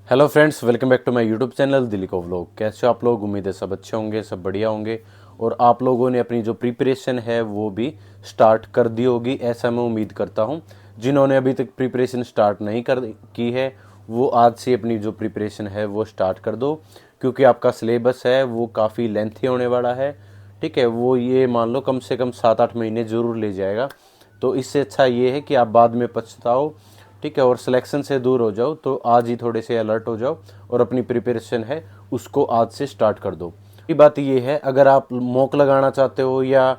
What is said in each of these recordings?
Hello friends, welcome back to my YouTube channel Delhi को vlog. कैसे हो आप लोग? उम्मीद है सब अच्छे होंगे, सब बढ़िया होंगे और आप लोगों ने अपनी जो प्रिपरेशन है वो भी स्टार्ट कर दी होगी, ऐसा मैं उम्मीद करता हूँ। जिन्होंने अभी तक प्रिपरेशन स्टार्ट नहीं कर की है वो आज से अपनी जो प्रिपरेशन है वो स्टार्ट कर दो, क्योंकि आपका सिलेबस है वो काफ़ी लेंथी होने वाला है। ठीक है, वो ये मान लो कम से कम 7-8 महीने ज़रूर ले जाएगा। तो इससे अच्छा ये है कि आप बाद में पछताओ, ठीक है, और सिलेक्शन से दूर हो जाओ। तो आज ही थोड़े से अलर्ट हो जाओ और अपनी प्रिपरेशन है उसको आज से स्टार्ट कर दो। ये बात ये है, अगर आप मॉक लगाना चाहते हो या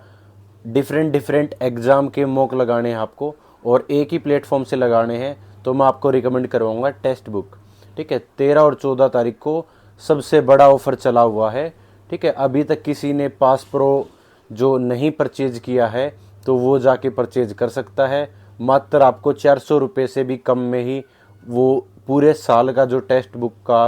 डिफरेंट डिफरेंट एग्ज़ाम के मॉक लगाने हैं आपको और एक ही प्लेटफॉर्म से लगाने हैं, तो मैं आपको रिकमेंड करवाऊँगा टेक्स्ट बुक। ठीक है, 13 और 14 तारीख को सबसे बड़ा ऑफ़र चला हुआ है। ठीक है, अभी तक किसी ने पास प्रो जो नहीं परचेज किया है तो वो जाके परचेज कर सकता है। मात्र आपको 400 रुपये से भी कम में ही वो पूरे साल का जो टेक्स्ट बुक का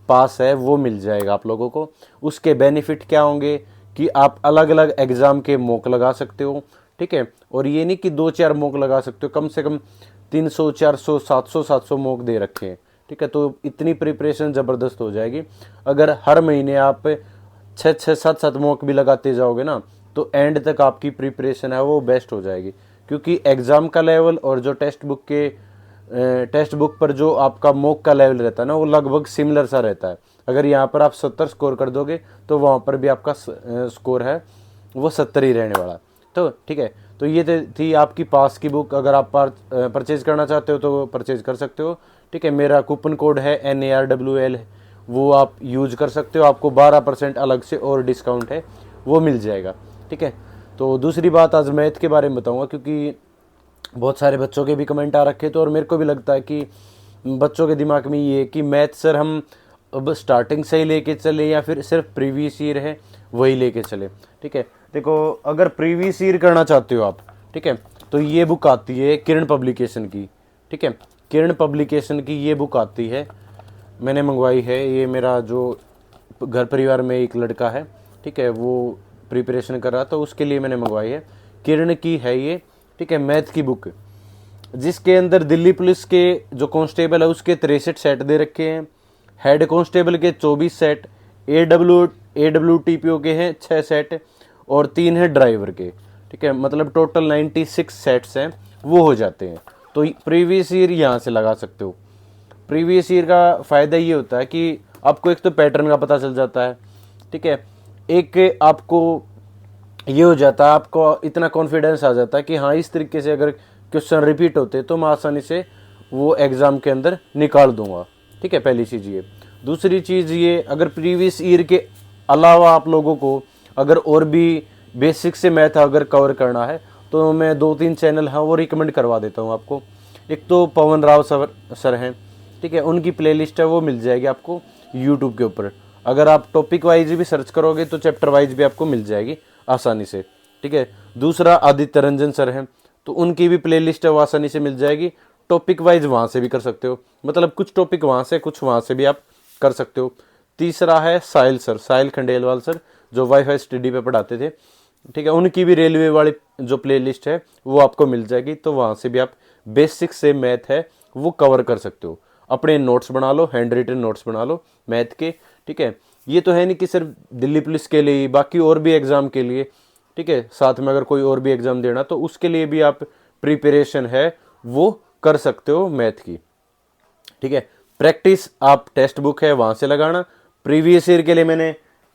पास है वो मिल जाएगा आप लोगों को। उसके बेनिफिट क्या होंगे कि आप अलग अलग एग्ज़ाम के मॉक लगा सकते हो। ठीक है, और ये नहीं कि 2-4 मॉक लगा सकते हो, कम से कम 300, 400, 700 मॉक दे रखे हैं। ठीक है, तो इतनी प्रिपरेशन ज़बरदस्त हो जाएगी। अगर हर महीने आप 6-6, 7-7 मॉक भी लगाते जाओगे ना, तो एंड तक आपकी प्रिपरेशन है वो बेस्ट हो जाएगी। क्योंकि एग्ज़ाम का लेवल और जो टेक्स्ट बुक पर जो आपका मॉक का लेवल रहता है ना, वो लगभग सिमिलर सा रहता है। अगर यहाँ पर आप 70 स्कोर कर दोगे तो वहाँ पर भी आपका स्कोर है वो 70 ही रहने वाला। तो ठीक है, तो ये थी आपकी पास की बुक। अगर आप परचेज करना चाहते हो तो परचेज कर सकते हो। ठीक है, मेरा कूपन कोड है NARWL, वो आप यूज कर सकते हो। आपको 12% अलग से और डिस्काउंट है वो मिल जाएगा। ठीक है, तो दूसरी बात आज मैथ के बारे में बताऊंगा, क्योंकि बहुत सारे बच्चों के भी कमेंट आ रखे थे और मेरे को भी लगता है कि बच्चों के दिमाग में ये कि मैथ सर हम अब स्टार्टिंग से ही लेके चले या फिर सिर्फ प्रीवियस ईयर है वही लेके चले। ठीक है, देखो, अगर प्रीवियस ईयर करना चाहते हो आप, ठीक है, तो ये बुक आती है किरण पब्लिकेशन की। ठीक है, किरण पब्लिकेशन की ये बुक आती है, मैंने मंगवाई है। ये मेरा जो घर परिवार में एक लड़का है, ठीक है, वो प्रिपरेशन कर रहा था, उसके लिए मैंने मंगवाई है। किरण की है ये। ठीक है, मैथ की बुक, जिसके अंदर दिल्ली पुलिस के जो कांस्टेबल है उसके 63 सेट दे रखे हैं, हेड कांस्टेबल के 24 सेट, AWTPO के हैं 6 सेट और 3 है ड्राइवर के। ठीक है, मतलब टोटल 96 सेट्स हैं वो हो जाते हैं। तो प्रीवियस ईयर यहाँ से लगा सकते हो। प्रीवियस ईयर का फ़ायदा ये होता है कि आपको एक तो पैटर्न का पता चल जाता है। ठीक है, एक आपको ये हो जाता है, आपको इतना कॉन्फिडेंस आ जाता है कि हाँ, इस तरीके से अगर क्वेश्चन रिपीट होते तो मैं आसानी से वो एग्ज़ाम के अंदर निकाल दूंगा। ठीक है, पहली चीज़ ये। दूसरी चीज़ ये, अगर प्रीवियस ईयर के अलावा आप लोगों को अगर और भी बेसिक से मैथ अगर कवर करना है तो मैं 2-3 चैनल हैं वो रिकमेंड करवा देता हूँ आपको। एक तो पवन राव सर हैं, ठीक है, उनकी प्लेलिस्ट है वो मिल जाएगी आपको यूट्यूब के ऊपर। अगर आप टॉपिक वाइज भी सर्च करोगे तो चैप्टर वाइज भी आपको मिल जाएगी आसानी से। ठीक है, दूसरा आदित्य रंजन सर हैं, तो उनकी भी प्लेलिस्ट है वो आसानी से मिल जाएगी। टॉपिक वाइज वहाँ से भी कर सकते हो, मतलब कुछ टॉपिक वहाँ से कुछ वहाँ से भी आप कर सकते हो। तीसरा है साहिल सर, साहिल खंडेलवाल सर, जो वाईफाई स्टडी पे पढ़ाते थे। ठीक है, उनकी भी रेलवे वाली जो प्लेलिस्ट है वो आपको मिल जाएगी, तो वहाँ से भी आप बेसिक से मैथ है वो कवर कर सकते हो। अपने नोट्स बना लो, हैंड रिटन नोट्स बना लो मैथ के। ठीक है, ये तो है नहीं कि सिर्फ दिल्ली पुलिस के लिए, बाकी और भी एग्ज़ाम के लिए। ठीक है, साथ में अगर कोई और भी एग्ज़ाम देना तो उसके लिए भी आप प्रिपरेशन है वो कर सकते हो मैथ की। ठीक है, प्रैक्टिस आप टेक्स्ट बुक है वहाँ से लगाना। प्रीवियस ईयर के लिए मैंने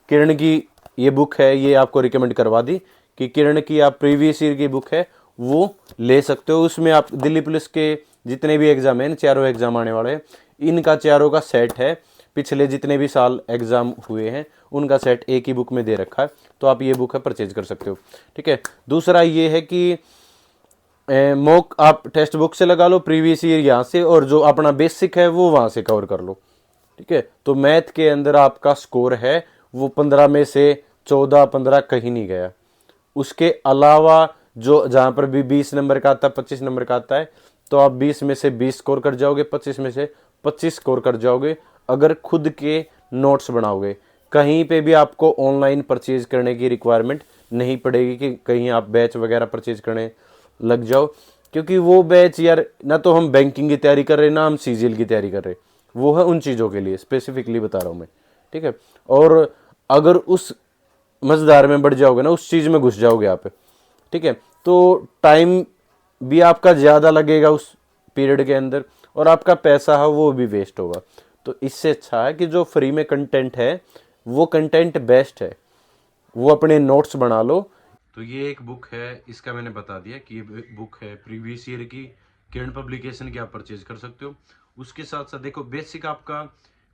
किरण की ये बुक है ये आपको रिकमेंड करवा दी कि किरण की आप प्रीवियस ईयर की बुक है वो ले सकते हो। उसमें आप दिल्ली पुलिस के जितने भी एग्ज़ाम हैं, चारों एग्ज़ाम आने वाले हैं, इनका चारों का सेट है। पिछले जितने भी साल एग्ज़ाम हुए हैं उनका सेट एक ही बुक में दे रखा है, तो आप ये बुक है परचेज कर सकते हो। ठीक है, दूसरा ये है कि मॉक आप टेक्स्ट बुक से लगा लो, प्रीवियस ईयर यहाँ से, और जो अपना बेसिक है वो वहाँ से कवर कर लो। ठीक है, तो मैथ के अंदर आपका स्कोर है वो 15 में से 14-15 कहीं नहीं गया। उसके अलावा जो जहाँ पर भी 20 नंबर का आता है, 25 नंबर का आता है, तो आप 20 में से 20 स्कोर कर जाओगे, 25 में से 25 स्कोर कर जाओगे अगर खुद के नोट्स बनाओगे। कहीं पे भी आपको ऑनलाइन परचेज करने की रिक्वायरमेंट नहीं पड़ेगी कि कहीं आप बैच वगैरह परचेज करने लग जाओ, क्योंकि वो बैच यार, ना तो हम बैंकिंग की तैयारी कर रहे ना हम CGL की तैयारी कर रहे। वो है उन चीज़ों के लिए स्पेसिफिकली बता रहा हूँ मैं, ठीक है। और अगर उस मज़ेदार में बढ़ जाओगे ना, उस चीज़ में घुस जाओगे आप, ठीक है, तो टाइम भी आपका ज़्यादा लगेगा उस पीरियड के अंदर, और आपका पैसा है वो भी वेस्ट होगा। तो इससे अच्छा है कि जो फ्री में कंटेंट है वो कंटेंट बेस्ट है, वो अपने नोट्स बना लो। तो ये एक बुक है, इसका मैंने बता दिया कि ये बुक है प्रीवियस ईयर की, किरण पब्लिकेशन की, आप परचेज कर सकते हो। उसके साथ साथ देखो बेसिक आपका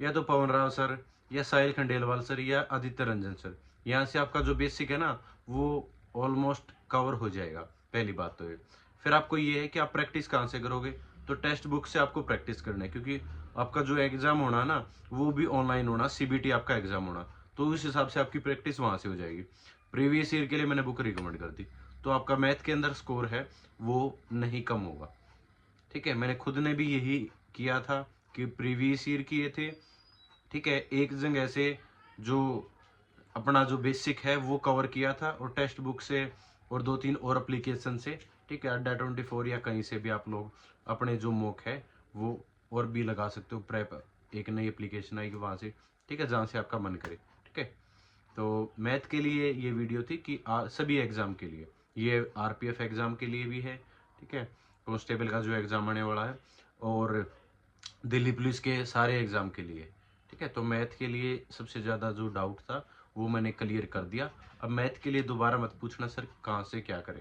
या तो पवन राव सर या साहिल खंडेलवाल सर या आदित्य रंजन सर, यहाँ से आपका जो बेसिक है ना वो ऑलमोस्ट कवर हो जाएगा। पहली बात तो ये, फिर आपको ये है कि आप प्रैक्टिस कहाँ से करोगे, तो टेक्स्ट बुक से आपको प्रैक्टिस करना है, क्योंकि आपका जो एग्जाम होना ना वो भी ऑनलाइन होना, सीबीटी आपका एग्जाम होना, तो उस हिसाब से आपकी प्रैक्टिस वहां से हो जाएगी। प्रीवियस ईयर के लिए मैंने बुक रिकमेंड कर दी, तो आपका मैथ के अंदर स्कोर है वो नहीं कम होगा, ठीक है। मैंने खुद ने भी यही किया था कि प्रीवियस ईयर किए थे, ठीक है, एक जगह से जो अपना जो बेसिक है वो कवर किया था, और टेक्स्ट बुक से और 2-3 और एप्लीकेशन से, ठीक है, अड्डा 24 या कहीं से भी आप लोग अपने जो मॉक है वो और भी लगा सकते हो। प्रेप एक नई एप्लीकेशन आएगी वहाँ से, ठीक है, जहाँ से आपका मन करे, ठीक है। तो मैथ के लिए ये वीडियो थी कि सभी एग्ज़ाम के लिए, ये आरपीएफ एग्ज़ाम के लिए भी है, ठीक है, कांस्टेबल का जो एग्ज़ाम आने वाला है, और दिल्ली पुलिस के सारे एग्ज़ाम के लिए, ठीक है। तो मैथ के लिए सबसे ज़्यादा जो डाउट था वो मैंने क्लियर कर दिया। अब मैथ के लिए दोबारा मत पूछना सर कहाँ से क्या करें,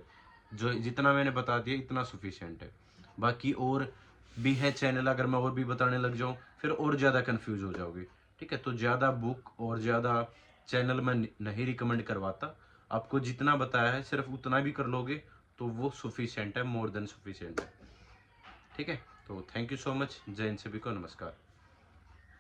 जो जितना मैंने बता दिया इतना सफिशिएंट है। बाकी और भी है चैनल, अगर मैं और भी बताने लग जाऊँ फिर और ज़्यादा कंफ्यूज हो जाओगे, ठीक है। तो ज़्यादा बुक और ज़्यादा चैनल मैं नहीं रिकमेंड करवाता, आपको जितना बताया है सिर्फ उतना भी कर लोगे तो वो सफिशिएंट है, मोर देन सफिशिएंट है, ठीक है। तो थैंक यू सो मच, जय हिंद, सभी को नमस्कार।